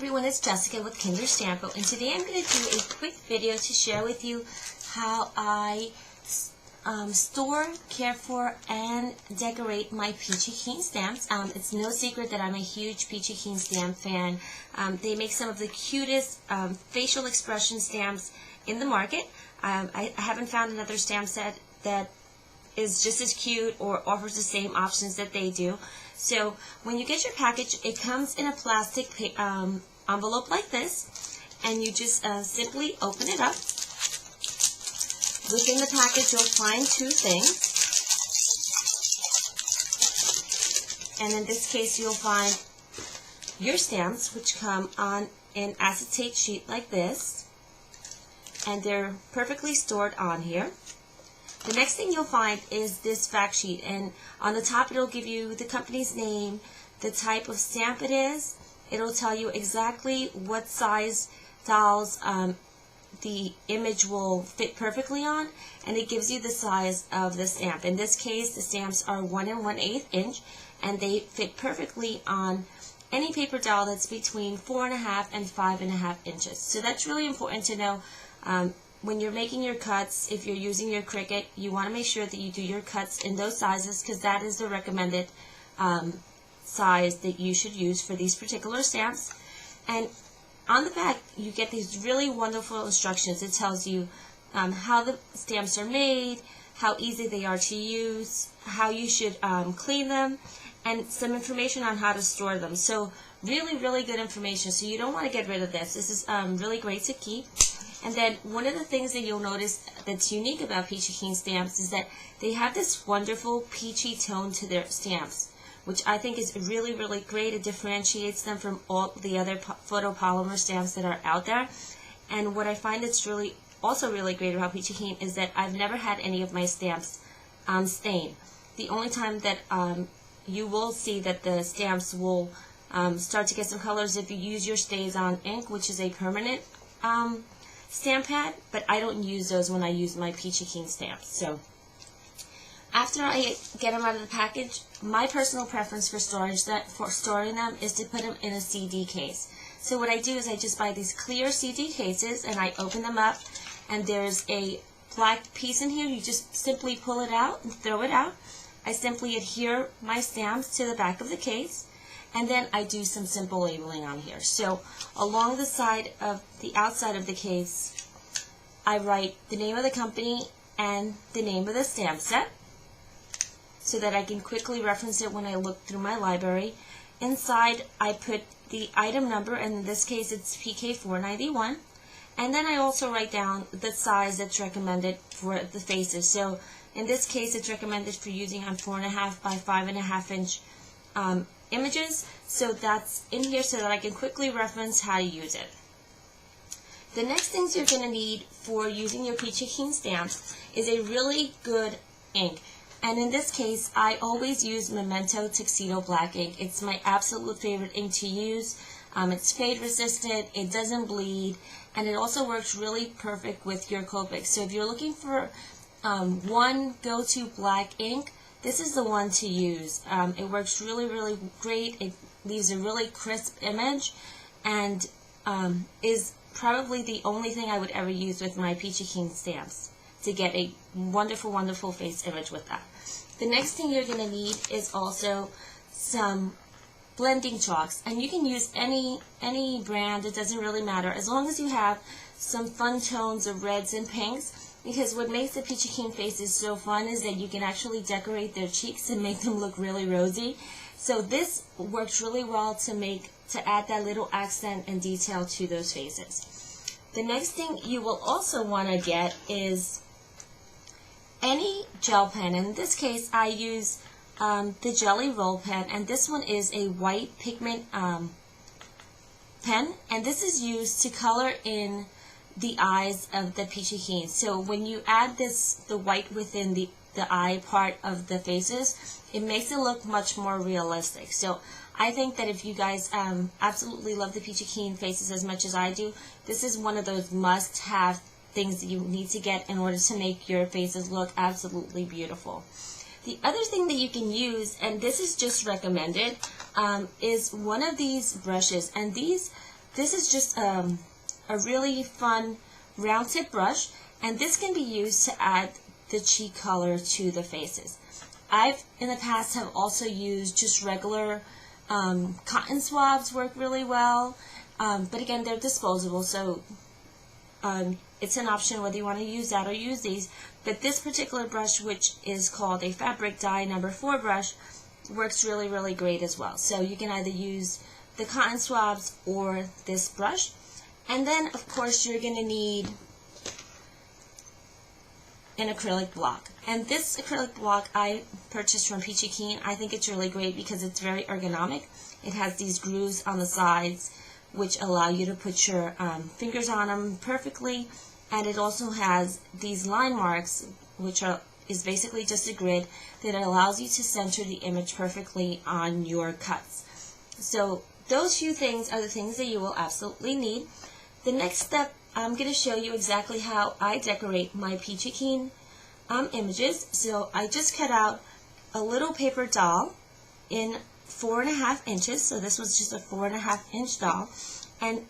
everyone, it's Jessica with Kinder Stampo, and today I'm going to do a quick video to share with you how I store, care for, and decorate my Peachy Keen stamps. It's no secret that I'm a huge Peachy Keen stamp fan. They make some of the cutest facial expression stamps in the market. I haven't found another stamp set that is just as cute or offers the same options that they do. So when you get your package, it comes in a plastic envelope like this, and you just simply open it up. Within the package, you'll find two things, and in this case, you'll find your stamps, which come on an acetate sheet like this, and they're perfectly stored on here. The next thing you'll find is this fact sheet, and on the top it'll give you the company's name, the type of stamp it is. It'll tell you exactly what size dolls the image will fit perfectly on, and it gives you the size of the stamp. In this case, the stamps are 1 1/8 inch, and they fit perfectly on any paper doll that's between 4.5 and 5.5 inches. So that's really important to know. When you're making your cuts, if you're using your Cricut, you want to make sure that you do your cuts in those sizes, because that is the recommended size that you should use for these particular stamps. And on the back, you get these really wonderful instructions. It tells you how the stamps are made, how easy they are to use, how you should clean them, and some information on how to store them. So really, really good information. So you don't want to get rid of this. This is really great to keep. And then one of the things that you'll notice that's unique about Peachy Keen stamps is that they have this wonderful peachy tone to their stamps, which I think is really, really great. It differentiates them from all the other photopolymer stamps that are out there. And what I find that's also really great about Peachy Keen is that I've never had any of my stamps stain. The only time that you will see that the stamps will start to get some colors if you use your Stays-On ink, which is a permanent stamp pad, but I don't use those when I use my Peachy Keen stamps. So after I get them out of the package, my personal preference for storing them is to put them in a CD case. So what I do is I just buy these clear CD cases, and I open them up, and there's a black piece in here. You just simply pull it out and throw it out. I simply adhere my stamps to the back of the case, and then I do some simple labeling on here. So along the side of the outside of the case, I write the name of the company and the name of the stamp set, so that I can quickly reference it when I look through my library. Inside, I put the item number, and in this case it's PK491, and then I also write down the size that's recommended for the faces. So in this case, it's recommended for using on 4.5 by 5.5 inch images, so that's in here so that I can quickly reference how to use it. The next things you're going to need for using your Peachy Keen stamps is a really good ink. And in this case, I always use Memento Tuxedo Black ink. It's my absolute favorite ink to use. It's fade resistant, it doesn't bleed, and it also works really perfect with your Copics. So if you're looking for one go-to black ink, this is the one to use. It works really, really great. It leaves a really crisp image, and is probably the only thing I would ever use with my Peachy Keen stamps to get a wonderful, wonderful face image with that. The next thing you're going to need is also some blending chalks, and you can use any brand. It doesn't really matter, as long as you have some fun tones of reds and pinks. Because what makes the Peachy Keen faces so fun is that you can actually decorate their cheeks and make them look really rosy. So this works really well to add that little accent and detail to those faces. The next thing you will also want to get is any gel pen. In this case, I use the Jelly Roll pen, and this one is a white pigment pen, and this is used to color in the eyes of the Peachy Keen. So when you add the white within the eye part of the faces, it makes it look much more realistic. So I think that if you guys absolutely love the Peachy Keen faces as much as I do, this is one of those must-have things that you need to get in order to make your faces look absolutely beautiful. The other thing that you can use, and this is just recommended, is one of these brushes. And these this is just a really fun round tip brush, and this can be used to add the cheek color to the faces. I've in the past have also used just regular cotton swabs, work really well, but again, they're disposable, so it's an option whether you want to use that or use these. But this particular brush, which is called a fabric dye number 4 brush, works really, really great as well. So you can either use the cotton swabs or this brush. And then, of course, you're going to need an acrylic block. And this acrylic block I purchased from Peachy Keen. I think it's really great because it's very ergonomic. It has these grooves on the sides which allow you to put your fingers on them perfectly. And it also has these line marks, which is basically just a grid that allows you to center the image perfectly on your cuts. So those few things are the things that you will absolutely need. The next step, I'm going to show you exactly how I decorate my Peachy Keen images. So I just cut out a little paper doll in 4.5 inches. So this was just a 4.5 inch doll. And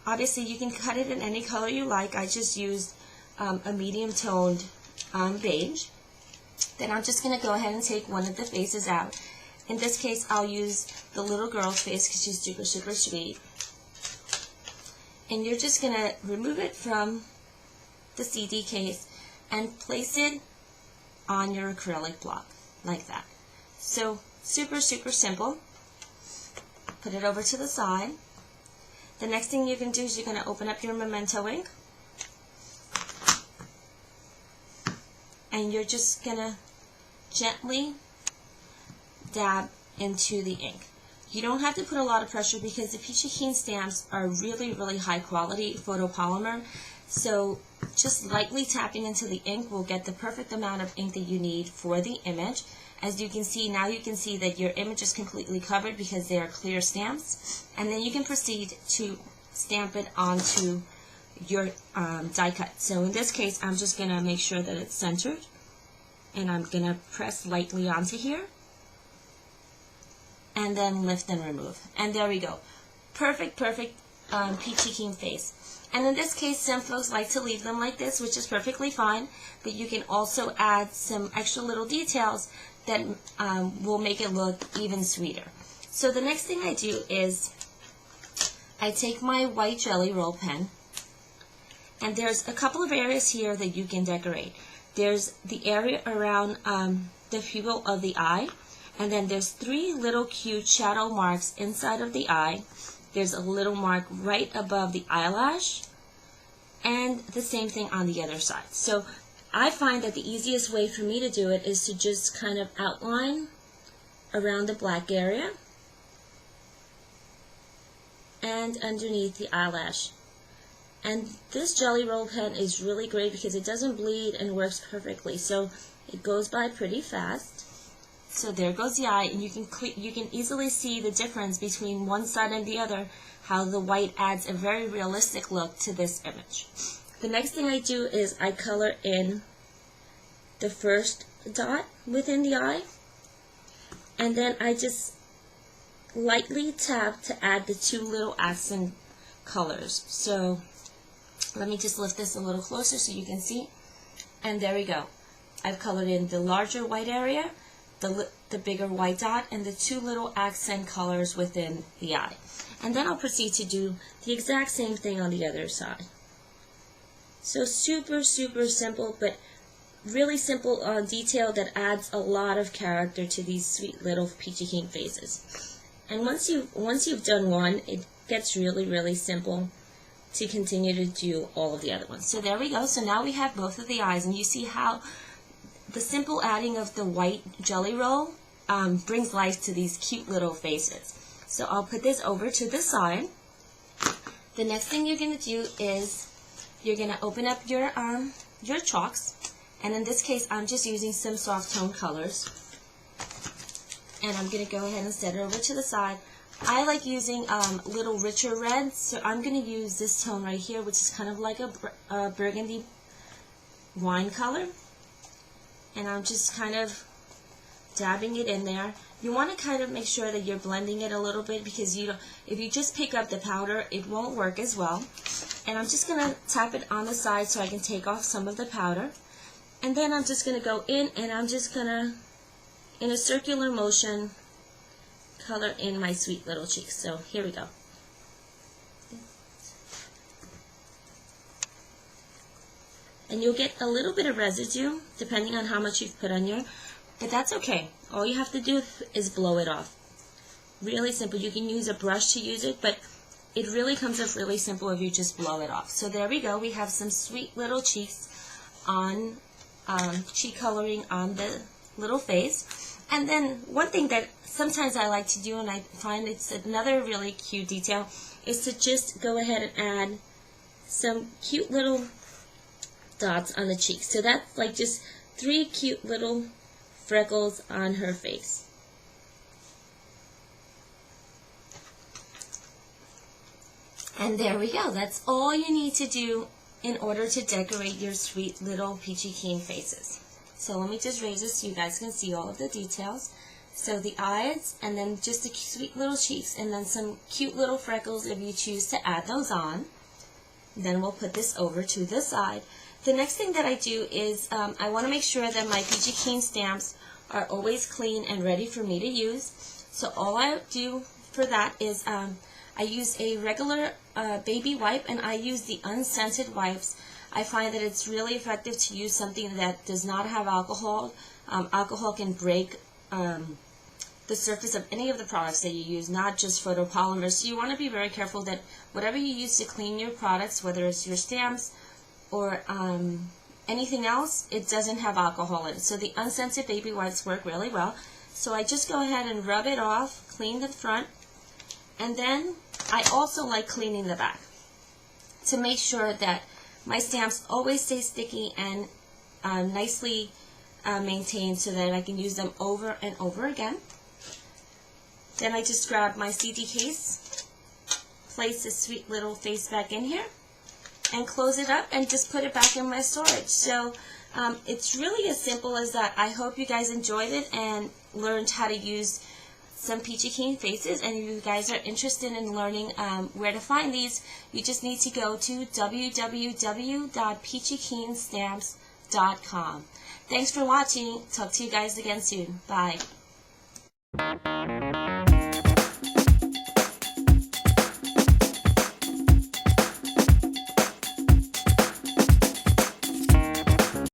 obviously you can cut it in any color you like. I just used a medium toned beige. Then I'm just going to go ahead and take one of the faces out. In this case, I'll use the little girl's face because she's super, super sweet. And you're just going to remove it from the CD case and place it on your acrylic block, like that. So, super, super simple. Put it over to the side. The next thing you can do is you're going to open up your Memento ink. And you're just going to gently dab into the ink. You don't have to put a lot of pressure because the Peachy Keen stamps are really, really high quality photopolymer. So just lightly tapping into the ink will get the perfect amount of ink that you need for the image. As you can see, now you can see that your image is completely covered because they are clear stamps. And then you can proceed to stamp it onto your die cut. So in this case, I'm just going to make sure that it's centered. And I'm going to press lightly onto here. And then lift and remove. And there we go. Perfect, perfect Peachy Keen face. And in this case, some folks like to leave them like this, which is perfectly fine. But you can also add some extra little details that will make it look even sweeter. So the next thing I do is I take my white Jelly Roll pen. And there's a couple of areas here that you can decorate. There's the area around the pupil of the eye. And then there's 3 little cute shadow marks inside of the eye. There's a little mark right above the eyelash. And the same thing on the other side. So I find that the easiest way for me to do it is to just kind of outline around the black area. And underneath the eyelash. And this Jelly Roll pen is really great because it doesn't bleed and works perfectly. So it goes by pretty fast. So there goes the eye, and you can easily see the difference between one side and the other, how the white adds a very realistic look to this image. The next thing I do is I color in the first dot within the eye, and then I just lightly tap to add the 2 little accent colors. So let me just lift this a little closer so you can see, and there we go. I've colored in the larger white area, the bigger white dot, and the 2 little accent colors within the eye. And then I'll proceed to do the exact same thing on the other side. So super, super simple, but really simple detail that adds a lot of character to these sweet little Peachy Keen faces. And once you've done one, it gets really, really simple to continue to do all of the other ones. So there we go. So now we have both of the eyes, and you see how the simple adding of the white Jelly Roll brings life to these cute little faces. So I'll put this over to the side. The next thing you're going to do is you're going to open up your chalks. And in this case, I'm just using some soft tone colors. And I'm going to go ahead and set it over to the side. I like using little richer reds, so I'm going to use this tone right here, which is kind of like a burgundy wine color. And I'm just kind of dabbing it in there. You want to kind of make sure that you're blending it a little bit, because if you just pick up the powder, it won't work as well. And I'm just going to tap it on the side so I can take off some of the powder. And then I'm just going to go in and I'm just going to, in a circular motion, color in my sweet little cheeks. So here we go. And you'll get a little bit of residue depending on how much you've put on your, but that's okay. All you have to do is blow it off. Really simple. You can use a brush to use it, but it really comes off really simple if you just blow it off. So there we go. We have some sweet little cheeks on, cheek coloring on the little face. And then one thing that sometimes I like to do, and I find it's another really cute detail, is to just go ahead and add some cute little dots on the cheeks. So that's like just 3 cute little freckles on her face. And there we go. That's all you need to do in order to decorate your sweet little Peachy Keen faces. So let me just raise this so you guys can see all of the details. So the eyes, and then just the sweet little cheeks, and then some cute little freckles if you choose to add those on. Then we'll put this over to the side. The next thing that I do is I want to make sure that my Peachy Keen stamps are always clean and ready for me to use. So all I do for that is I use a regular baby wipe, and I use the unscented wipes. I find that it's really effective to use something that does not have alcohol. Alcohol can break the surface of any of the products that you use, not just photopolymers. So you want to be very careful that whatever you use to clean your products, whether it's your stamps or anything else, it doesn't have alcohol in it. So the unscented baby wipes work really well. So I just go ahead and rub it off, clean the front, and then I also like cleaning the back to make sure that my stamps always stay sticky and nicely maintained so that I can use them over and over again. Then I just grab my CD case, place this sweet little face back in here, and close it up and just put it back in my storage. So it's really as simple as that. I hope you guys enjoyed it and learned how to use some Peachy Keen faces, and if you guys are interested in learning where to find these, you just need to go to www.peachykeenStamps.com. Thanks for watching. Talk to you guys again soon. Bye.